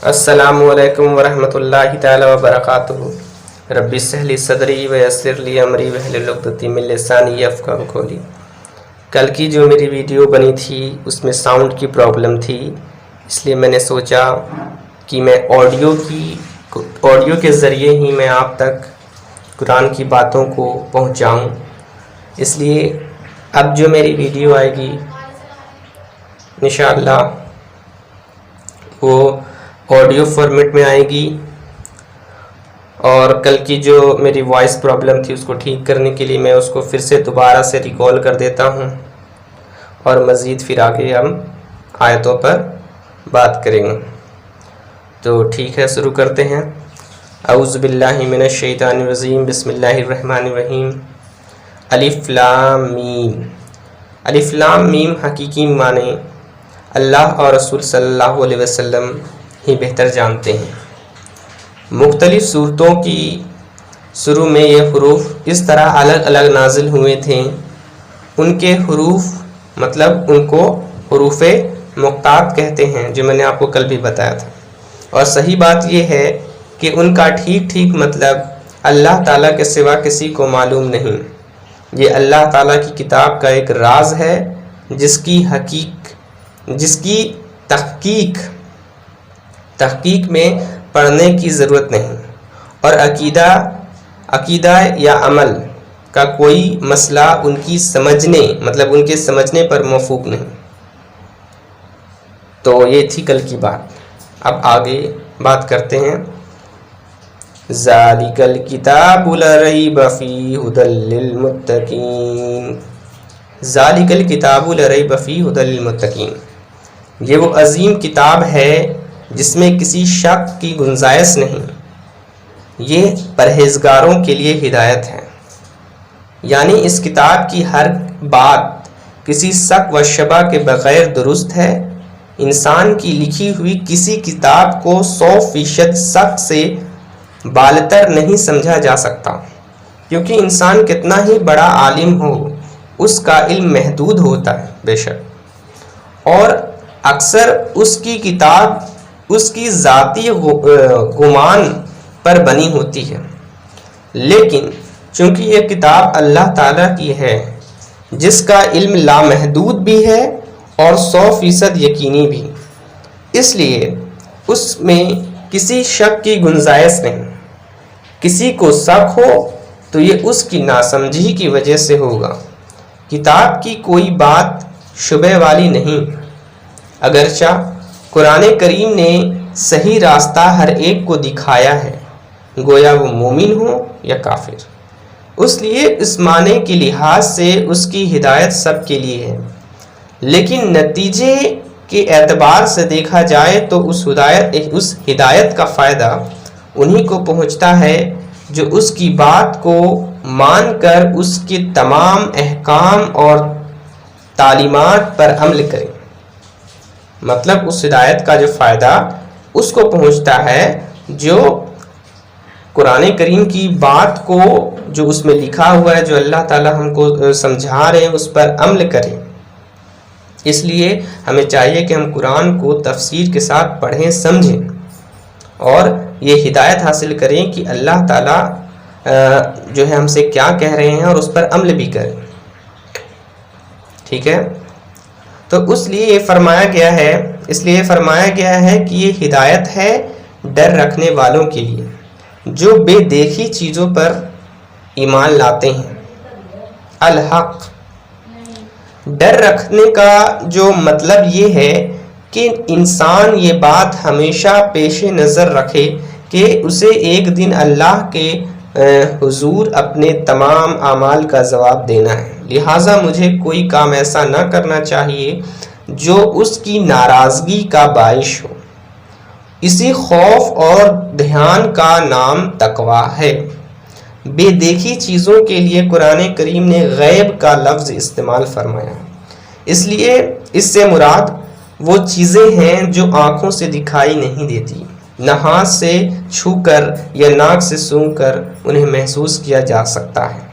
السلام علیکم ورحمۃ اللہ تعالی وبرکاتہ۔ رب اشرح لی صدری ویسر لی امری واحلل عقدۃ من لسانی یفقہوا قولی۔ کل کی جو میری ویڈیو بنی تھی اس میں ساؤنڈ کی پرابلم تھی، اس لیے میں نے سوچا کہ میں آڈیو کے ذریعے ہی میں آپ تک قرآن کی باتوں کو پہنچاؤں۔ اس لیے اب جو میری ویڈیو آئے گی انشاءاللہ وہ آڈیو فارمیٹ میں آئے گی، اور کل کی جو میری وائس پرابلم تھی اس کو ٹھیک کرنے کے لیے میں اس کو پھر سے دوبارہ سے ریکال کر دیتا ہوں، اور مزید پھر آگے ہم آیتوں پر بات کریں گے۔ تو ٹھیک ہے، شروع کرتے ہیں۔ اعوذ باللہ من الشیطان الرجیم، بسم اللہ الرحمن الرحیم۔ الف لام میم۔ الف لام میم حقیقی معنی اللہ اور رسول صلی اللہ علیہ وسلم ہی بہتر جانتے ہیں۔ مختلف صورتوں کی شروع میں یہ حروف اس طرح الگ الگ نازل ہوئے تھے۔ ان کے حروف مطلب ان کو حروف مقطعات کہتے ہیں، جو میں نے آپ کو کل بھی بتایا تھا، اور صحیح بات یہ ہے کہ ان کا ٹھیک مطلب اللہ تعالیٰ کے سوا کسی کو معلوم نہیں۔ یہ اللہ تعالیٰ کی کتاب کا ایک راز ہے جس کی تحقیق میں پڑھنے کی ضرورت نہیں، اور عقیدہ یا عمل کا کوئی مسئلہ ان کے سمجھنے پر موقوف نہیں۔ تو یہ تھی کل کی بات۔ اب آگے بات کرتے ہیں۔ ذالک الکتاب لا ریب فیہ ھدی للمتقین۔ ذالک الکتاب لا ریب فیہ ھدی للمتقین، یہ وہ عظیم کتاب ہے جس میں کسی شک کی گنجائش نہیں، یہ پرہیزگاروں کے لیے ہدایت ہے۔ یعنی اس کتاب کی ہر بات کسی شک و شبہ کے بغیر درست ہے۔ انسان کی لکھی ہوئی کسی کتاب کو 100% شک سے بالتر نہیں سمجھا جا سکتا، کیونکہ انسان کتنا ہی بڑا عالم ہو اس کا علم محدود ہوتا ہے بے شک، اور اکثر اس کی کتاب اس کی ذاتی گمان پر بنی ہوتی ہے، لیکن چونکہ یہ کتاب اللہ تعالیٰ کی ہے جس کا علم لامحدود بھی ہے اور 100% یقینی بھی، اس لیے اس میں کسی شک کی گنجائش نہیں۔ کسی کو شک ہو تو یہ اس کی ناسمجھی کی وجہ سے ہوگا۔ کتاب کی کوئی بات شبہ والی نہیں، اگرچہ قرآن کریم نے صحیح راستہ ہر ایک کو دکھایا ہے، گویا وہ مومن ہو یا کافر۔ اس لیے اس معنی کے لحاظ سے اس کی ہدایت سب کے لیے ہے، لیکن نتیجے کے اعتبار سے دیکھا جائے تو اس ہدایت کا فائدہ انہی کو پہنچتا ہے جو اس کی بات کو مان کر اس کے تمام احکام اور تعلیمات پر عمل کرے۔ مطلب اس ہدایت کا جو فائدہ اس کو پہنچتا ہے جو قرآن کریم کی بات کو، جو اس میں لکھا ہوا ہے، جو اللہ تعالی ہم کو سمجھا رہے ہیں، اس پر عمل کریں۔ اس لیے ہمیں چاہیے کہ ہم قرآن کو تفسیر کے ساتھ پڑھیں، سمجھیں، اور یہ ہدایت حاصل کریں کہ اللہ تعالی جو ہے ہم سے کیا کہہ رہے ہیں اور اس پر عمل بھی کریں۔ ٹھیک ہے، تو اس لیے یہ فرمایا گیا ہے کہ یہ ہدایت ہے ڈر رکھنے والوں کے لیے جو بے دیکھی چیزوں پر ایمان لاتے ہیں۔ الحق، ڈر رکھنے کا جو مطلب یہ ہے کہ انسان یہ بات ہمیشہ پیش نظر رکھے کہ اسے ایک دن اللہ کے حضور اپنے تمام اعمال کا جواب دینا ہے، لہٰذا مجھے کوئی کام ایسا نہ کرنا چاہیے جو اس کی ناراضگی کا باعث ہو۔ اسی خوف اور دھیان کا نام تقویٰ ہے۔ بے دیکھی چیزوں کے لیے قرآن کریم نے غیب کا لفظ استعمال فرمایا، اس لیے اس سے مراد وہ چیزیں ہیں جو آنکھوں سے دکھائی نہیں دیتی، نہ ہاتھ سے چھو کر یا ناک سے سونگھ کر انہیں محسوس کیا جا سکتا ہے،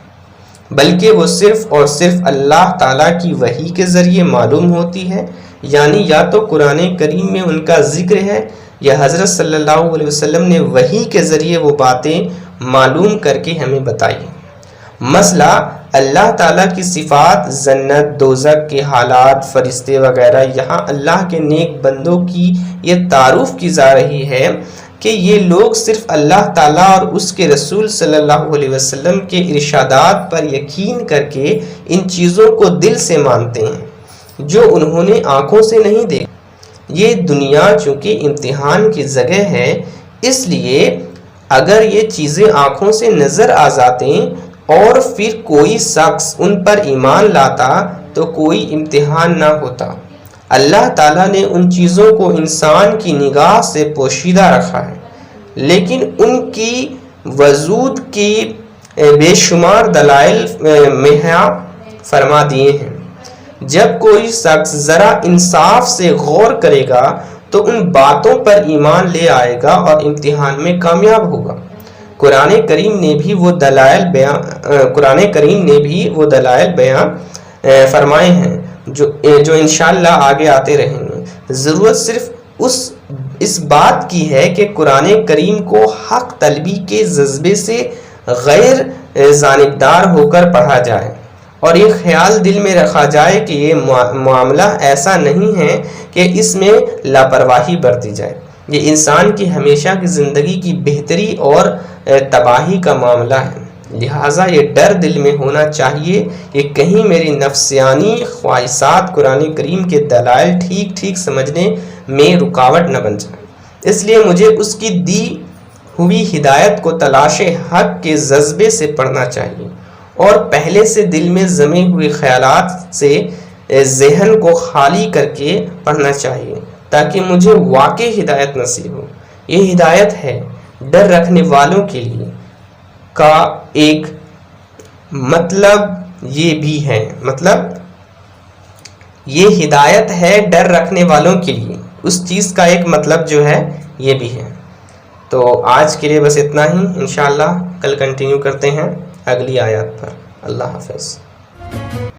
بلکہ وہ صرف اور صرف اللہ تعالیٰ کی وحی کے ذریعے معلوم ہوتی ہے، یعنی یا تو قرآن کریم میں ان کا ذکر ہے یا حضرت صلی اللہ علیہ وسلم نے وحی کے ذریعے وہ باتیں معلوم کر کے ہمیں بتائی. مسئلہ اللہ تعالیٰ کی صفات، جنت دوزخ کے حالات، فرشتے وغیرہ، یہاں اللہ کے نیک بندوں کی یہ تعارف کی جا رہی ہے کہ یہ لوگ صرف اللہ تعالیٰ اور اس کے رسول صلی اللہ علیہ وسلم کے ارشادات پر یقین کر کے ان چیزوں کو دل سے مانتے ہیں جو انہوں نے آنکھوں سے نہیں دیکھا. یہ دنیا چونکہ امتحان کی جگہ ہے، اس لیے اگر یہ چیزیں آنکھوں سے نظر آ جاتے اور پھر کوئی شخص ان پر ایمان لاتا تو کوئی امتحان نہ ہوتا. اللہ تعالیٰ نے ان چیزوں کو انسان کی نگاہ سے پوشیدہ رکھا ہے، لیکن ان کی وجود کی بے شمار دلائل مہیا فرما دیے ہیں. جب کوئی شخص ذرا انصاف سے غور کرے گا تو ان باتوں پر ایمان لے آئے گا اور امتحان میں کامیاب ہوگا. قرآن کریم نے بھی وہ دلائل بیان فرمائے ہیں جو انشاءاللہ آگے آتے رہیں گے. ضرورت صرف اس بات کی ہے کہ قرآن کریم کو حق طلبی کے جذبے سے غیر جانبدار ہو کر پڑھا جائے اور یہ خیال دل میں رکھا جائے کہ یہ معاملہ ایسا نہیں ہے کہ اس میں لاپرواہی برتی جائے. یہ انسان کی ہمیشہ کی زندگی کی بہتری اور تباہی کا معاملہ ہے. لہٰذا یہ ڈر دل میں ہونا چاہیے کہ کہیں میری نفسیانی خواہشات قرآن کریم کے دلائل ٹھیک سمجھنے میں رکاوٹ نہ بن جائے. اس لیے مجھے اس کی دی ہوئی ہدایت کو تلاش حق کے جذبے سے پڑھنا چاہیے اور پہلے سے دل میں جمے ہوئے خیالات سے ذہن کو خالی کر کے پڑھنا چاہیے تاکہ مجھے واقع ہدایت نصیب ہو. یہ ہدایت ہے ڈر رکھنے والوں کے لیے کا ایک مطلب یہ بھی ہے، یہ ہدایت ہے ڈر رکھنے والوں کے لیے، اس چیز کا ایک مطلب جو ہے یہ بھی ہے. تو آج کے لیے بس اتنا ہی. انشاءاللہ کل کنٹینیو کرتے ہیں اگلی آیات پر. اللہ حافظ.